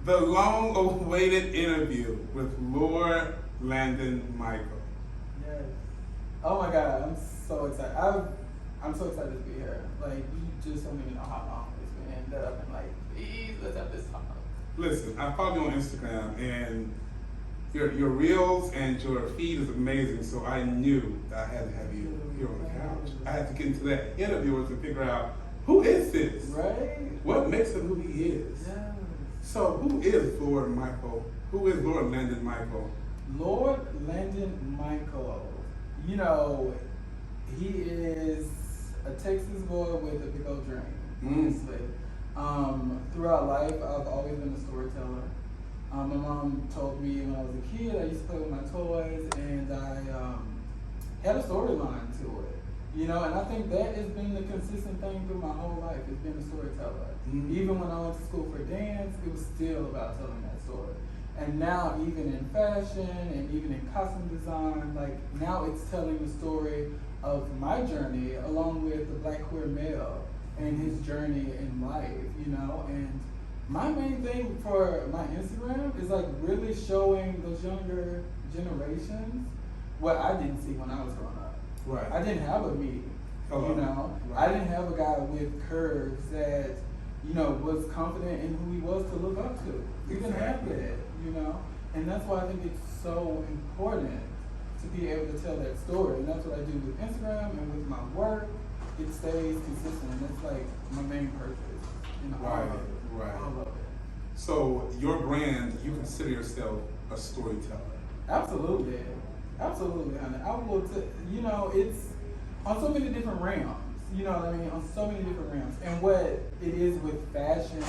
The long-awaited interview with Lord Landon Michael. Yes. Oh my God, I'm so excited. I'm so excited to be here. Like, you just don't even know how long it's been that I've been like, please, let's have this talk. Listen, I follow you on Instagram, and your reels and your feed is amazing. So I knew that I had to have you here on the couch. I had to get into that interview to figure out who is this, Right? what makes him who he is. Yes. So who is Lord Michael? Who is Lord Landon Michael? Lord Landon Michael, you know, he is a Texas boy with a big old dream, honestly. Throughout life, I've always been a storyteller. My mom told me when I was a kid, I used to play with my toys, and I had a storyline to it. You know, and I think that has been the consistent thing through my whole life, is being a storyteller. Even when I went to school for dance, it was still about telling that story. And now, even in fashion and even in costume design, like now it's telling the story of my journey along with the Black queer male and his journey in life, you know. And my main thing for my Instagram is like really showing those younger generations what I didn't see when I was growing up. Right. I didn't have a me, Hello. you know. Right. I didn't have a guy with curves that, you know, was confident in who he was to look up to. We didn't have that, you know. And that's why I think it's so important to be able to tell that story. And that's what I do with Instagram and with my work. It stays consistent. And that's like my main purpose. You know, Right, all of it. right. All of it. So your brand, you consider yourself a storyteller. Absolutely. Absolutely, honey. I will, you know, it's on so many different realms. You know what I mean? On so many different realms. And what it is with fashion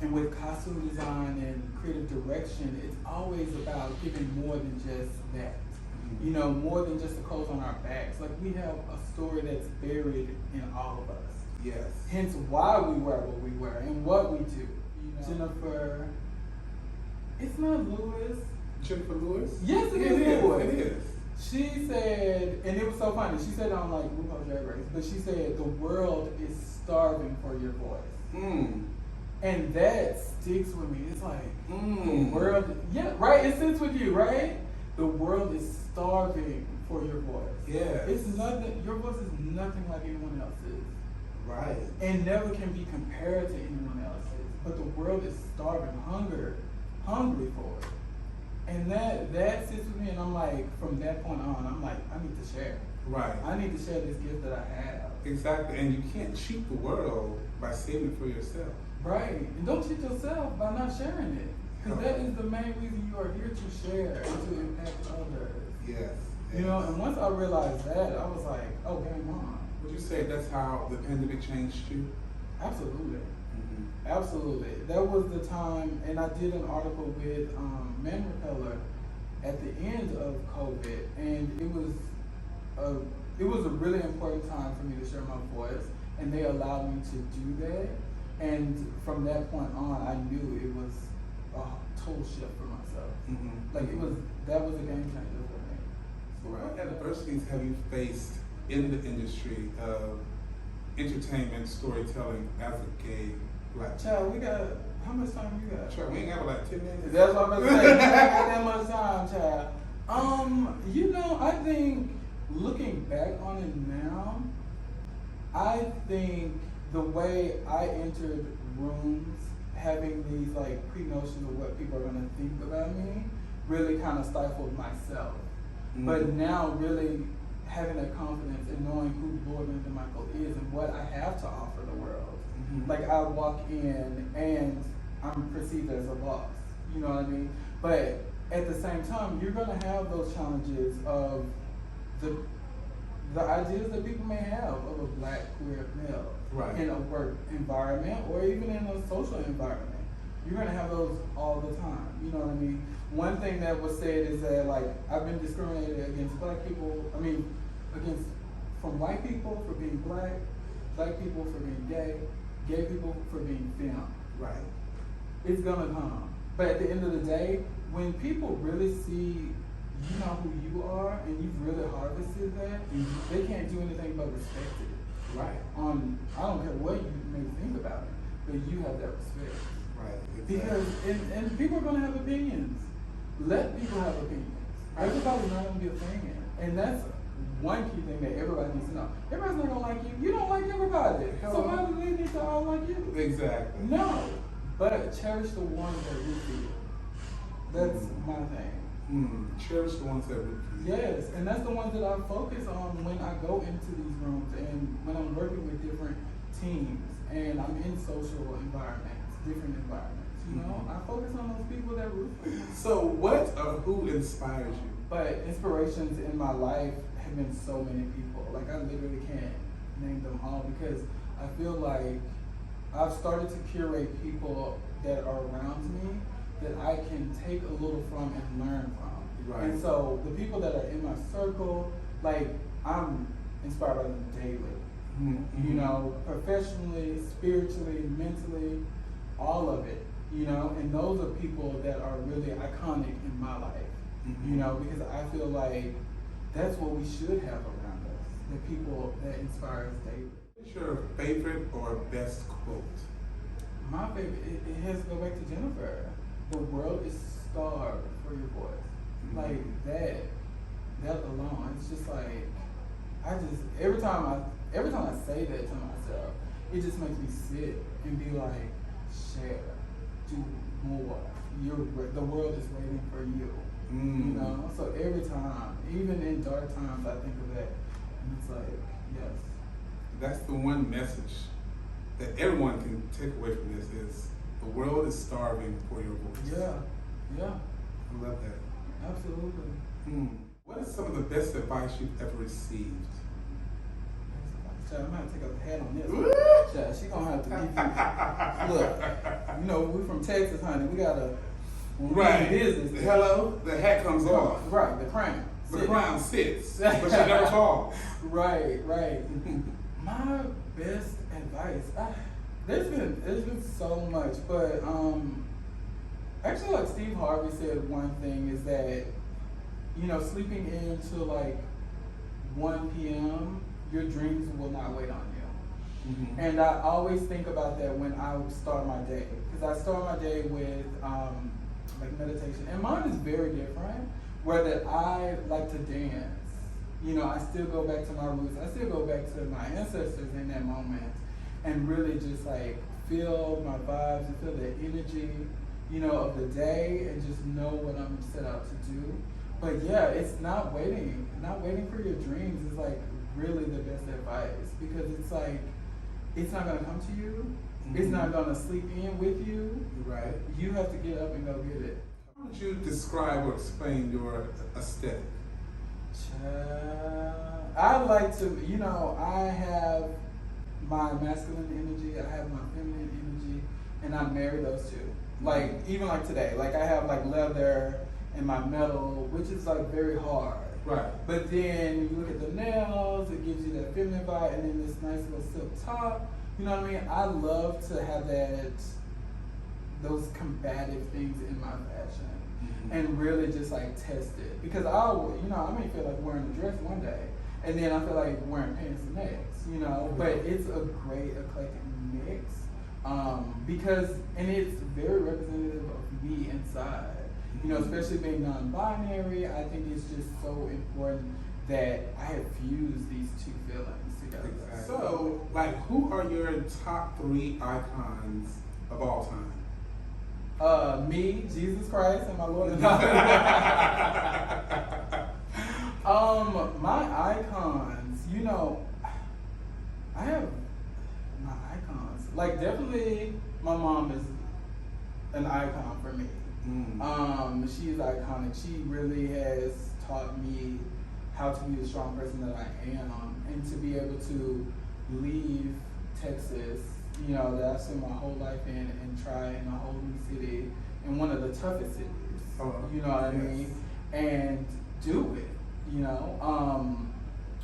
and with costume design and creative direction, it's always about giving more than just that. You know, more than just the clothes on our backs. Like, we have a story that's buried in all of us. Yes. Hence why we wear what we wear and what we do. You know? Jennifer, it's not Lewis. Jennifer Lewis? Yes, it is Lewis. It is. She said, and it was so funny, she said on like RuPaul's Drag Race, but she said the world is starving for your voice. And that sticks with me. It's like, the world, yeah, right? It sits with you, right? The world is starving for your voice. Yeah. It's nothing, your voice is nothing like anyone else's. Right. And never can be compared to anyone else's. But the world is starving, hungry for it. And that sits with me, and I'm like, from that point on, I'm like, I need to share. Right. I need to share this gift that I have. Exactly. And you can't cheat the world by saving it for yourself. Right. And don't cheat yourself by not sharing it. Because that is the main reason you are here, to share and to impact others. Yes. You know, and once I realized that, I was like, oh, game on. Would you say that's how the pandemic changed you? Absolutely. Absolutely. That was the time, and I did an article with Man Repeller at the end of COVID, and it was a really important time for me to share my voice, and they allowed me to do that. And from that point on, I knew it was a total shift for myself. Like, that was a game changer for me. So what adversities have you faced in the industry of entertainment, storytelling as a gay Black? Child, we got, how much time you got? Sure, we ain't got like 10 minutes. That's what I'm about to say. We ain't got that much time, child. You know, I think looking back on it now, I think the way I entered rooms, having these like pre-notions of what people are gonna think about me, really kind of stifled myself. But now really having that confidence and knowing who Lord Landon Michael is and what I have to offer the world. Like, I walk in and I'm perceived as a boss, you know what I mean? But at the same time, you're gonna have those challenges of the ideas that people may have of a Black queer male in a work environment or even in a social environment. You're gonna have those all the time, you know what I mean? One thing that was said is that, like, I've been discriminated against Black people, from white people for being Black people for being gay people for being femme. Right. It's gonna come. But at the end of the day, when people really see you know who you are and you've really harvested that, they can't do anything but respect it. Right. I don't care what you may think about it. but you have that respect. Right. Exactly. Because, and people are going to have opinions. Let people have opinions. Everybody's not going to be a fan. And that's one key thing that everybody needs to know. Everybody's not going to like you. You don't like everybody. So why do they need to all like you? Exactly. No. But cherish the ones that root for you. That's my thing. Cherish the ones that root for you. Yes, and that's the ones that I focus on when I go into these rooms and when I'm working with different teams and I'm in social environments, different environments. You know, I focus on those people that root for me. So what or who inspires you? But inspirations in my life have been so many people. Like I literally can't name them all because I feel like I've started to curate people that are around me that I can take a little from and learn from. Right. And so the people that are in my circle, like I'm inspired by them daily. You know, professionally, spiritually, mentally, all of it. You know, and those are people that are really iconic in my life. You know, because I feel like that's what we should have around us. The people that inspire us daily. What's your favorite or best quote? My favorite, it has to go back to Jennifer. The world is starved for your voice. Like that alone, it's just like, every time I say that to myself, it just makes me sit and be like, share, do more. The world is waiting for you. You know, so every time, even in dark times, I think of that, and it's like, yes. That's the one message that everyone can take away from this is the world is starving for your voice. Yeah. I love that. Absolutely. What is some of the best advice you've ever received? Child, I'm gonna have to take up the hat on this. Child, she gonna have to give you. Look, you know we from Texas, honey. We gotta. When we in business. Hello. The hat comes off. Right. The crown. The crown sits, but she never falls. Right. My best advice. There's been so much, but actually, like Steve Harvey said, one thing is that, you know, sleeping into like 1 p.m., your dreams will not wait on you. And I always think about that when I start my day, because I start my day with like meditation, and mine is very different. Where that I like to dance. You know, I still go back to my roots. I still go back to my ancestors in that moment, and really just like feel my vibes and feel the energy, you know, of the day, and just know what I'm set out to do. But yeah, it's not waiting for your dreams is like really the best advice, because it's like, it's not gonna come to you. It's not gonna sleep in with you. Right. You have to get up and go get it. How would you describe or explain your aesthetic? I like to, you know, I have my masculine energy, I have my feminine energy, and I marry those two. Like, even like today, like I have like leather and my metal, which is like very hard. Right. But then you look at the nails, it gives you that feminine vibe, and then this nice little silk top. You know what I mean? I love to have those combative things in my fashion. And really just like test it, because I may feel like wearing a dress one day, and then I feel like wearing pants the next, you know. But it's a great eclectic mix, and it's very representative of me inside, you know. Especially being non-binary, I think it's just so important that I have fused these two feelings together. Exactly. So, like, who are your top 3 icons of all time? Me, Jesus Christ, and my Lord and my icons, you know, I have my icons. Like, definitely my mom is an icon for me. She is iconic. She really has taught me how to be the strong person that I am, and to be able to leave Texas, you know, that I spent my whole life in, and try in a whole new city, in one of the toughest cities, you know what I mean, and do it, you know.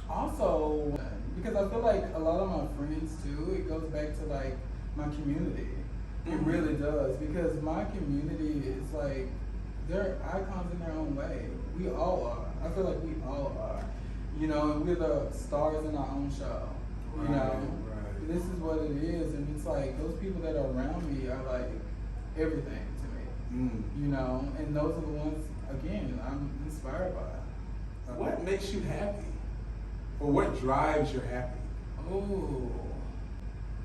Also, because I feel like a lot of my friends too, it goes back to like my community. It really does, because my community is like, they're icons in their own way. We all are. I feel like we all are, you know, and we're the stars in our own show, you know. this is what it is, and it's like those people that are around me are like everything to me, you know, and those are the ones, again, I'm inspired by. What makes you happy? Or what drives your happy? Oh,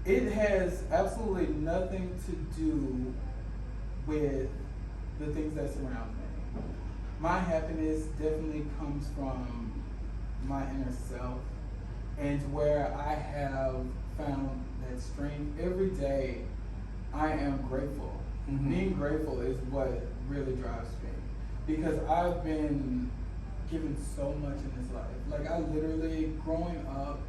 it has absolutely nothing to do with the things that surround me. My happiness definitely comes from my inner self, and where I have found that strength every day. I am grateful. Being grateful is what really drives me, because I've been given so much in this life. Like, I literally, growing up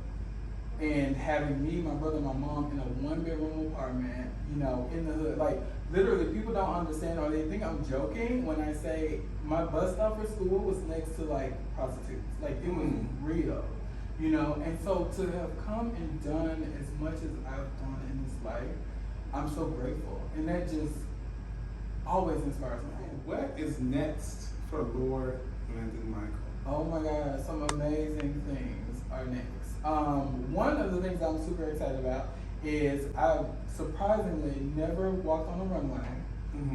and having me, my brother, and my mom in a 1-bedroom apartment, you know, in the hood. Like, literally, people don't understand, or they think I'm joking when I say my bus stop for school was next to, like, prostitutes. Like, it was real, you know? And so to have come and done as much as I've done in this life, I'm so grateful. And that just always inspires me. What is next for Lord Landon Michael? Oh my God, some amazing things are next. One of the things I'm super excited about is I've surprisingly never walked on a runway,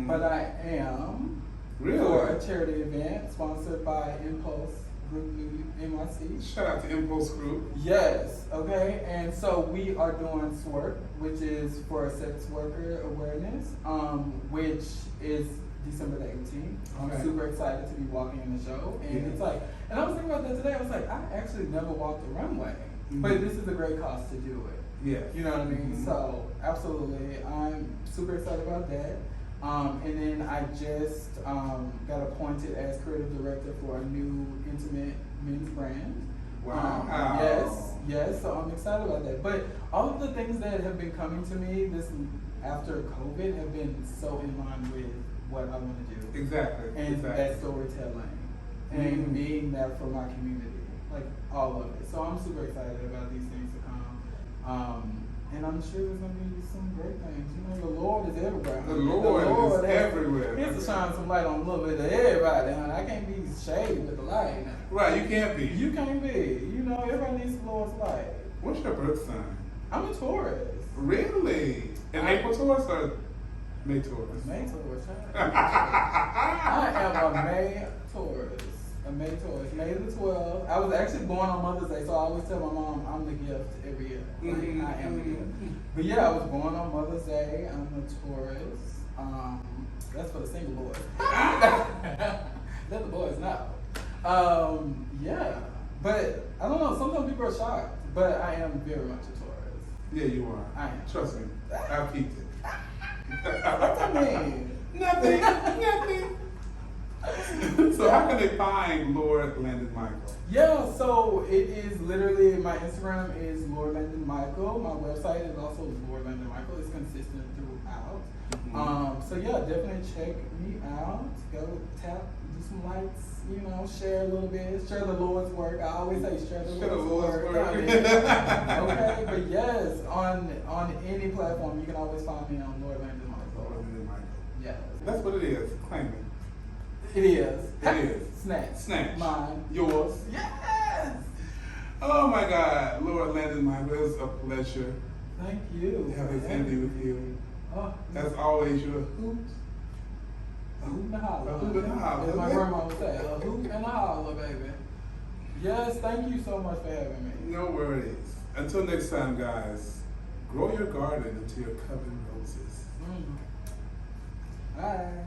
but I am for a charity event sponsored by Impulse Group NYC. Shout out to Impulse Group. Yes, okay, and so we are doing SWORK, which is for sex worker awareness, which is December the 18th. I'm super excited to be walking in the show, and it's like, and I was thinking about that today. I was like, I actually never walked a runway, but this is a great cause to do it. Yeah, you know what I mean. So absolutely, I'm super excited about that. And then I just got appointed as creative director for a new intimate men's brand. Wow. Yes. So I'm excited about that. But all of the things that have been coming to me this after COVID have been so in line with what I want to do. Exactly. And that storytelling and being there for my community, like all of it. So I'm super excited about these things to come. And I'm sure there's going to be some great things. You know, the Lord is everywhere. The Lord is everywhere. He has to shine some light on a little bit of everybody, honey. I can't be shady with the light now. Right, you can't be. You can't be. You know, everybody needs the Lord's light. What's your birth sign? I'm a Taurus. Really? An April Taurus or May Taurus? May Taurus. I am a May Taurus. A May Taurus. May the 12th. I was actually born on Mother's Day, so I always tell my mom I'm the gift every year. Like, I am the gift. But yeah, I was born on Mother's Day. I'm a Taurus. That's for the single boys. Let the boys know. Yeah. But I don't know, sometimes people are shocked. But I am very much a Taurus. Yeah, you are. I am. Trust me. I peeped it. What do you mean? Nothing. So how can they find Lord Landon Michael? Yeah, so it is literally, my Instagram is Lord Landon Michael. My website is also Lord Landon Michael. It's consistent throughout. So yeah, definitely check me out. Go tap, do some likes, you know, share a little bit, share the Lord's work. I always say share the Lord's work. I mean, okay, but yes, on any platform, you can always find me on Lord Landon Michael. Lord Landon Michael. Yes. That's what it is. Claim it. It is. It is. Snatch. Mine. Yours. Yes. Oh my God, Lord Landon Michael, it was a pleasure Thank you. to have this interview with you. Oh, As always, you're a hoot. a hoot and a holler. A hoot and a holler. As my grandma would say, a hoot and a holler, baby. Yes, thank you so much for having me. No worries. Until next time, guys, grow your garden until you're covered in roses. Bye.